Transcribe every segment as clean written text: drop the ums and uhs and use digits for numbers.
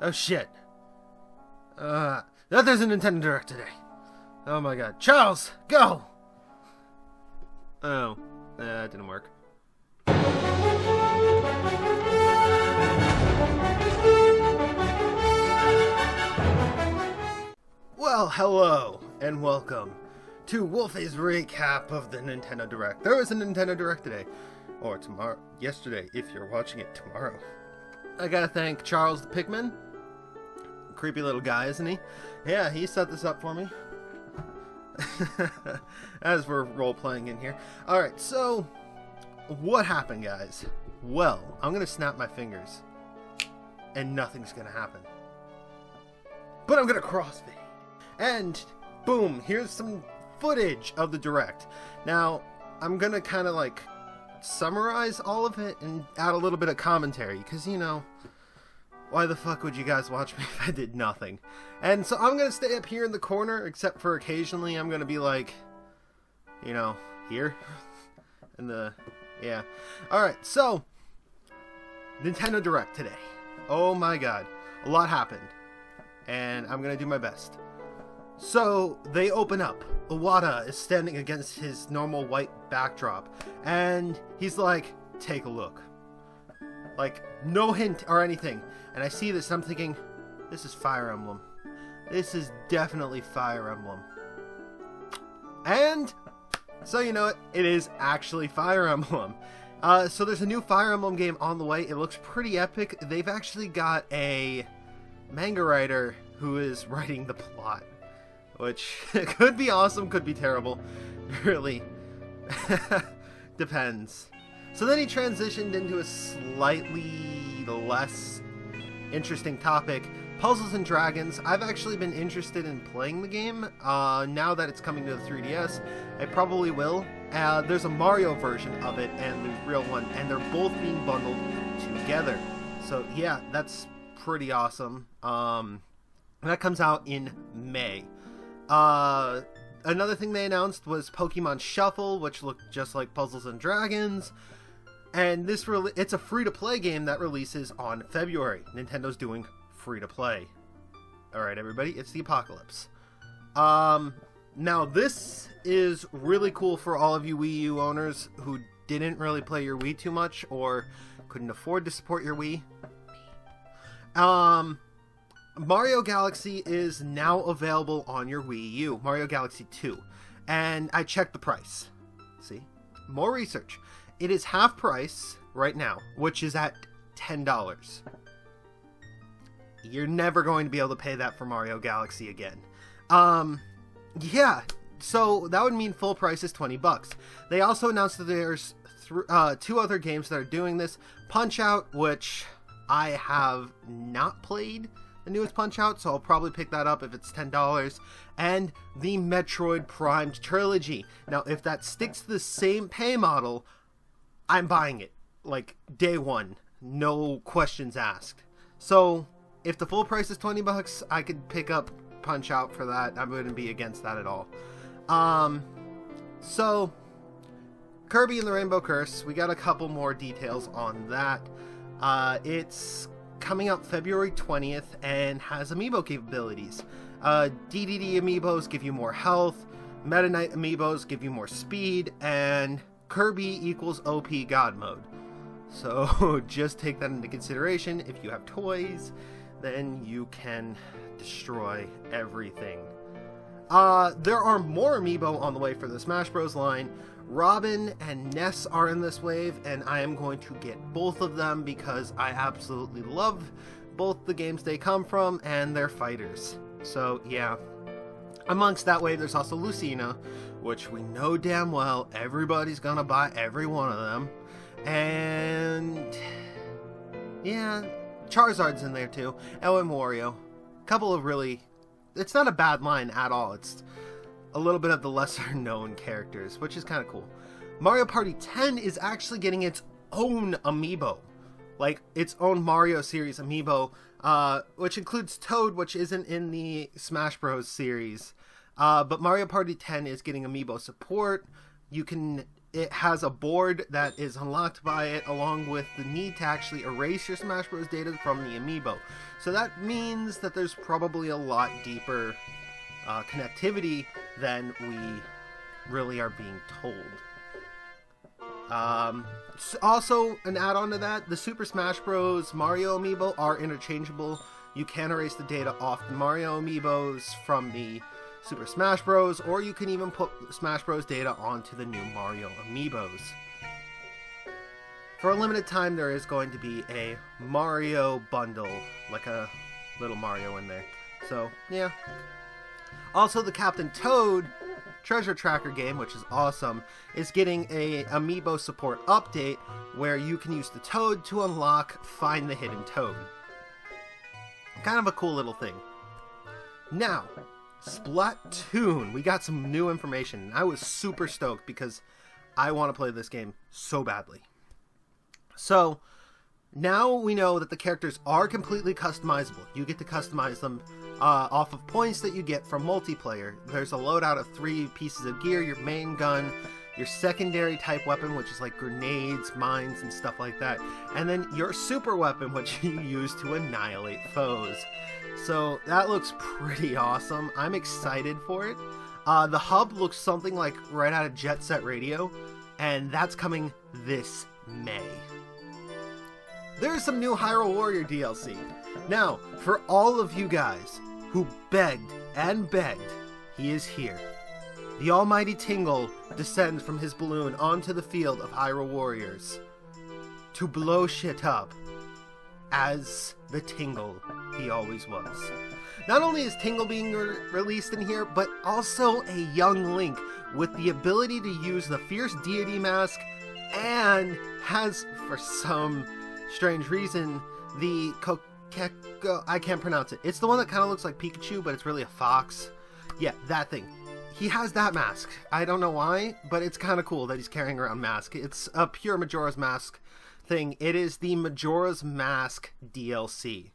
Oh shit. There's a Nintendo Direct today. Oh my god. Charles, go! Oh, that didn't work. Well, hello, and welcome to Wolfie's recap of the Nintendo Direct. There was a Nintendo Direct today. Or tomorrow. Yesterday, if you're watching it tomorrow. I gotta thank Charles the Pigman. Creepy little guy, isn't he? Yeah, he set this up for me. As we're role-playing in here. Alright, so what happened, guys? Well, I'm gonna snap my fingers and nothing's gonna happen. But I'm gonna crossfade. And boom, here's some footage of the Direct. Now, I'm gonna kind of like summarize all of it and add a little bit of commentary, because, you know, why the fuck would you guys watch me if I did nothing? And so I'm gonna stay up here in the corner, except for occasionally I'm gonna be like, you know, here in the, yeah. Alright, so Nintendo Direct today. Oh my god, a lot happened, and I'm gonna do my best. So they open up. Iwata is standing against his normal white backdrop, and he's like, take a look. Like, no hint or anything. And I see this and I'm thinking, this is Fire Emblem. This is definitely Fire Emblem. And, so you know it is actually Fire Emblem. So there's a new Fire Emblem game on the way. It looks pretty epic. They've actually got a manga writer who is writing the plot. Which could be awesome, could be terrible. Really. Depends. So then he transitioned into a slightly less interesting topic. Puzzles and Dragons. I've actually been interested in playing the game. Now that it's coming to the 3DS, I probably will. There's a Mario version of it and the real one, and they're both being bundled together. So yeah, that's pretty awesome. That comes out in May. Another thing they announced was Pokemon Shuffle, which looked just like Puzzles and Dragons. And it's a free-to-play game that releases on February. Nintendo's doing free-to-play. Alright, everybody, it's the apocalypse. Now this is really cool for all of you Wii U owners who didn't really play your Wii too much or couldn't afford to support your Wii. Mario Galaxy is now available on your Wii U. Mario Galaxy 2. And I checked the price. See? More research. It is half price right now, which is at $10. You're never going to be able to pay that for Mario Galaxy again. Yeah. So that would mean full price is $20. They also announced that there's two other games that are doing this. Punch-Out, which I have not played the newest Punch-Out, so I'll probably pick that up if it's $10, and the Metroid Prime trilogy. Now, if that sticks to the same pay model, I'm buying it, like, day one, no questions asked. So, if the full price is $20, I could pick up Punch-Out for that. I wouldn't be against that at all. So, Kirby and the Rainbow Curse, we got a couple more details on that. It's coming out February 20th and has amiibo capabilities. DDD amiibos give you more health, Meta Knight amiibos give you more speed, and Kirby equals OP God mode. So just take that into consideration. If you have toys, then you can destroy everything. There are more amiibo on the way for the Smash Bros. Line. Robin and Ness are in this wave, and I am going to get both of them because I absolutely love both the games they come from and their fighters. So yeah. Amongst that wave, there's also Lucina, which we know damn well everybody's gonna buy every one of them. And yeah, Charizard's in there too. Oh, and Wario. Couple of really, it's not a bad line at all. It's a little bit of the lesser known characters, which is kind of cool. Mario Party 10 is actually getting its own amiibo, like its own Mario series amiibo, which includes Toad, which isn't in the Smash Bros series. But Mario Party 10 is getting amiibo support. You can it has a board that is unlocked by it, along with the need to actually erase your Smash Bros. Data from the amiibo. So that means that there's probably a lot deeper connectivity than we really are being told. Also, an add-on to that, the Super Smash Bros. Mario amiibo are interchangeable. You can erase the data off the Mario amiibos from the Super Smash Bros., or you can even put Smash Bros. Data onto the new Mario amiibos. For a limited time, there is going to be a Mario bundle, like a little Mario in there. So, yeah. Also, the Captain Toad Treasure Tracker game, which is awesome, is getting a amiibo support update where you can use the Toad to unlock Find the Hidden Toad. Kind of a cool little thing. Now, Splatoon. We got some new information. I was super stoked because I want to play this game so badly. So, now we know that the characters are completely customizable. You get to customize them off of points that you get from multiplayer. There's a loadout of 3 pieces of gear: your main gun, your secondary type weapon, which is like grenades, mines, and stuff like that, and then your super weapon, which you use to annihilate foes. So that looks pretty awesome. I'm excited for it. The hub looks something like right out of Jet Set Radio, and that's coming this May. There's some new Hyrule Warrior DLC. Now, for all of you guys who begged and begged, he is here. The almighty Tingle descends from his balloon onto the field of Hyrule Warriors to blow shit up as the Tingle he always was. Not only is Tingle being released in here, but also a young Link with the ability to use the Fierce Deity Mask, and has, for some strange reason, the Kokeko... I can't pronounce it. It's the one that kind of looks like Pikachu, but it's really a fox. Yeah, that thing. He has that mask. I don't know why, but it's kind of cool that he's carrying around mask. It's a pure Majora's Mask thing. It is the Majora's Mask DLC.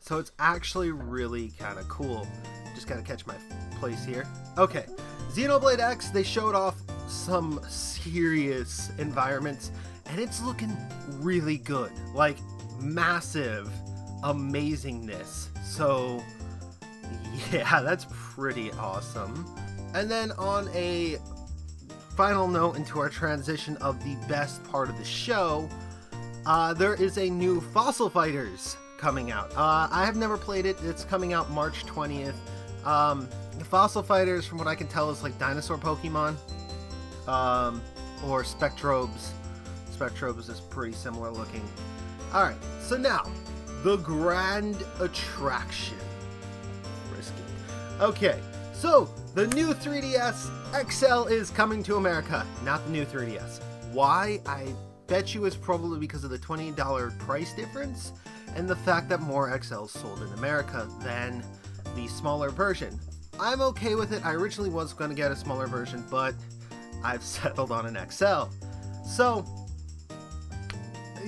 So it's actually really kind of cool. Just gotta catch my place here. Okay, Xenoblade X, they showed off some serious environments, and it's looking really good. Like, massive amazingness. So, yeah, that's pretty awesome. And then on a final note into our transition of the best part of the show, there is a new Fossil Fighters coming out. I have never played it. It's coming out March 20th. Fossil Fighters, from what I can tell, is like dinosaur Pokemon. Or Spectrobes. Spectrobes is pretty similar looking. Alright, so now, the grand attraction. Okay, so the new 3DS XL is coming to America, not the new 3DS. Why? I bet you it's probably because of the $20 price difference and the fact that more XLs sold in America than the smaller version. I'm okay with it. I originally was going to get a smaller version, but I've settled on an XL. So,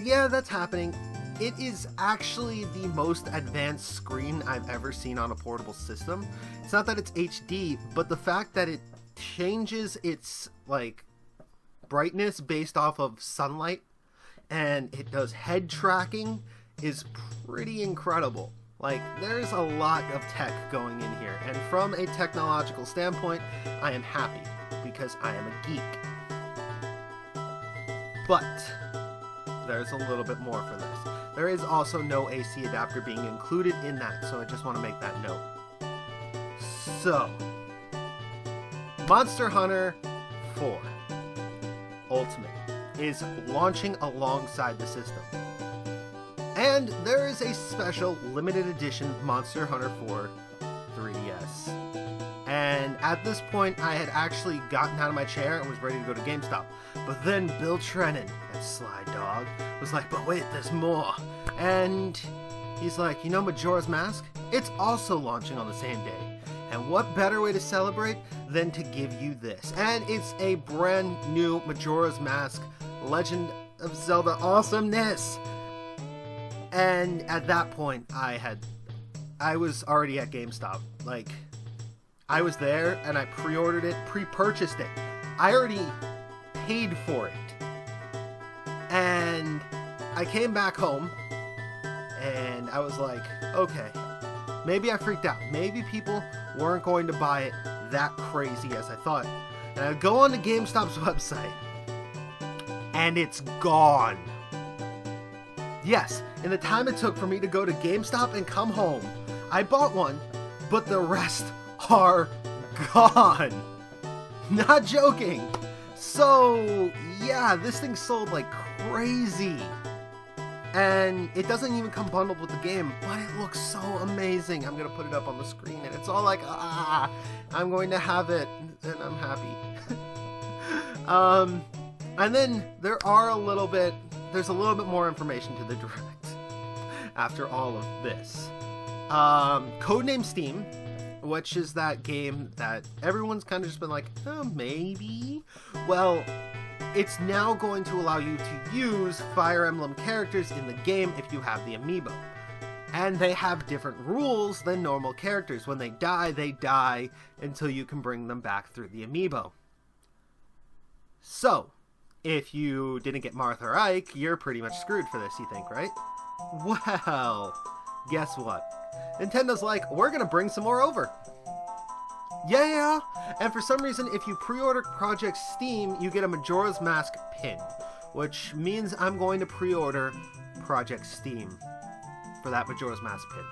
yeah, that's happening. It is actually the most advanced screen I've ever seen on a portable system. It's not that it's HD, but the fact that it changes its, like, brightness based off of sunlight, and it does head tracking, is pretty incredible. Like, there's a lot of tech going in here, and from a technological standpoint, I am happy, because I am a geek. But there's a little bit more for this. There is also no AC adapter being included in that, so I just want to make that note. So, Monster Hunter 4 Ultimate is launching alongside the system. And there is a special limited edition Monster Hunter 4 3DS. And at this point, I had actually gotten out of my chair and was ready to go to GameStop. But then Bill Trennan, that sly dog, was like, but wait, there's more. And he's like, you know Majora's Mask? It's also launching on the same day. And what better way to celebrate than to give you this? And it's a brand new Majora's Mask Legend of Zelda awesomeness. And at that point, I was already at GameStop. Like, I was there and I pre-ordered it, pre-purchased it. I already paid for it. And I came back home, and I was like, okay, maybe I freaked out. Maybe people weren't going to buy it that crazy as I thought. And I go on to GameStop's website, and it's gone. Yes, in the time it took for me to go to GameStop and come home, I bought one, but the rest are gone. Not joking. So, yeah, this thing sold like crazy. And it doesn't even come bundled with the game, but it looks so amazing. I'm going to put it up on the screen, and it's all like, I'm going to have it, and I'm happy. And then there's a little bit more information to the Direct after all of this. Codename Steam, which is that game that everyone's kind of just been like, oh, maybe. Well, it's now going to allow you to use Fire Emblem characters in the game if you have the amiibo. And they have different rules than normal characters. When they die until you can bring them back through the amiibo. So, if you didn't get Martha or Ike, you're pretty much screwed for this, you think, right? Well, guess what? Nintendo's like, we're gonna bring some more over. Yeah, and for some reason, if you pre-order Project Steam, you get a Majora's Mask pin, which means I'm going to pre-order Project Steam for that Majora's Mask pin.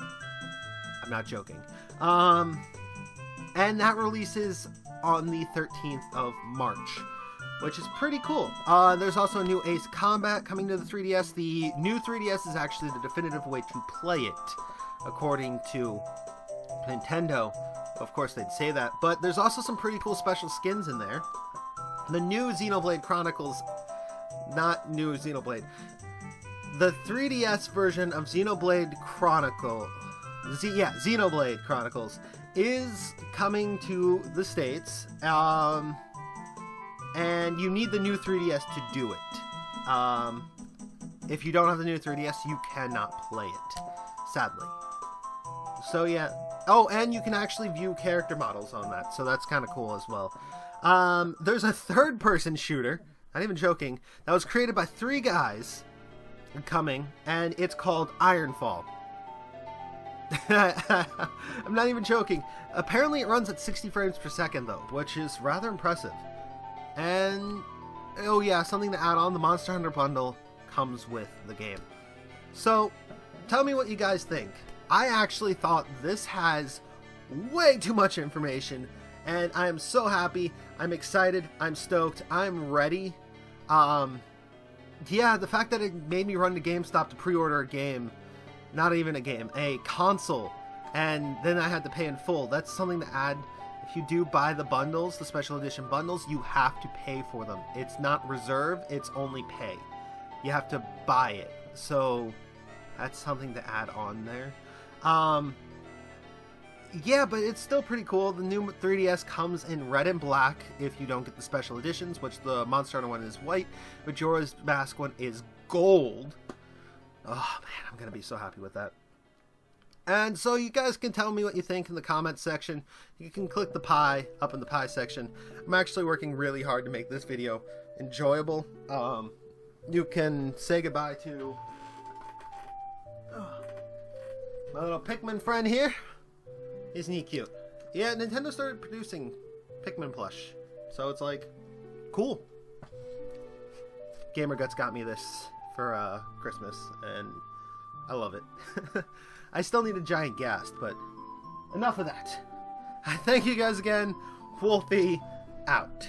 I'm not joking. And that releases on the 13th of March, which is pretty cool. There's also a new Ace Combat coming to the 3DS. The new 3DS is actually the definitive way to play it, according to Nintendo. Of course, they'd say that. But there's also some pretty cool special skins in there. The new Xenoblade Chronicles... Not new Xenoblade. The 3DS version of Xenoblade Chronicle... Xenoblade Chronicles is coming to the States. And you need the new 3DS to do it. If you don't have the new 3DS, you cannot play it. Sadly. So yeah. Oh, and you can actually view character models on that, so that's kind of cool as well. There's a third-person shooter, not even joking, that was created by 3 guys coming, and it's called Ironfall. I'm not even joking. Apparently it runs at 60 frames per second, though, which is rather impressive. And, oh yeah, something to add on, the Monster Hunter bundle comes with the game. So, tell me what you guys think. I actually thought this has way too much information, and I am so happy. I'm excited. I'm stoked. I'm ready. Yeah, the fact that it made me run to GameStop to pre-order a game, not even a game, a console, and then I had to pay in full. That's something to add. If you do buy the bundles, the special edition bundles, you have to pay for them. It's not reserve, it's only pay. You have to buy it. So that's something to add on there. Yeah, but it's still pretty cool. The new 3DS comes in red and black if you don't get the special editions, which the Monster Hunter one is white. Majora's Mask one is gold. Oh man, I'm gonna be so happy with that. And so you guys can tell me what you think in the comments section. You can click the pie up in the pie section. I'm actually working really hard to make this video enjoyable. You can say goodbye to my little Pikmin friend here. Isn't he cute? Yeah, Nintendo started producing Pikmin plush. So it's like, cool. GamerGuts got me this for Christmas, and I love it. I still need a giant ghast, but enough of that. Thank you guys again. Wolfie out.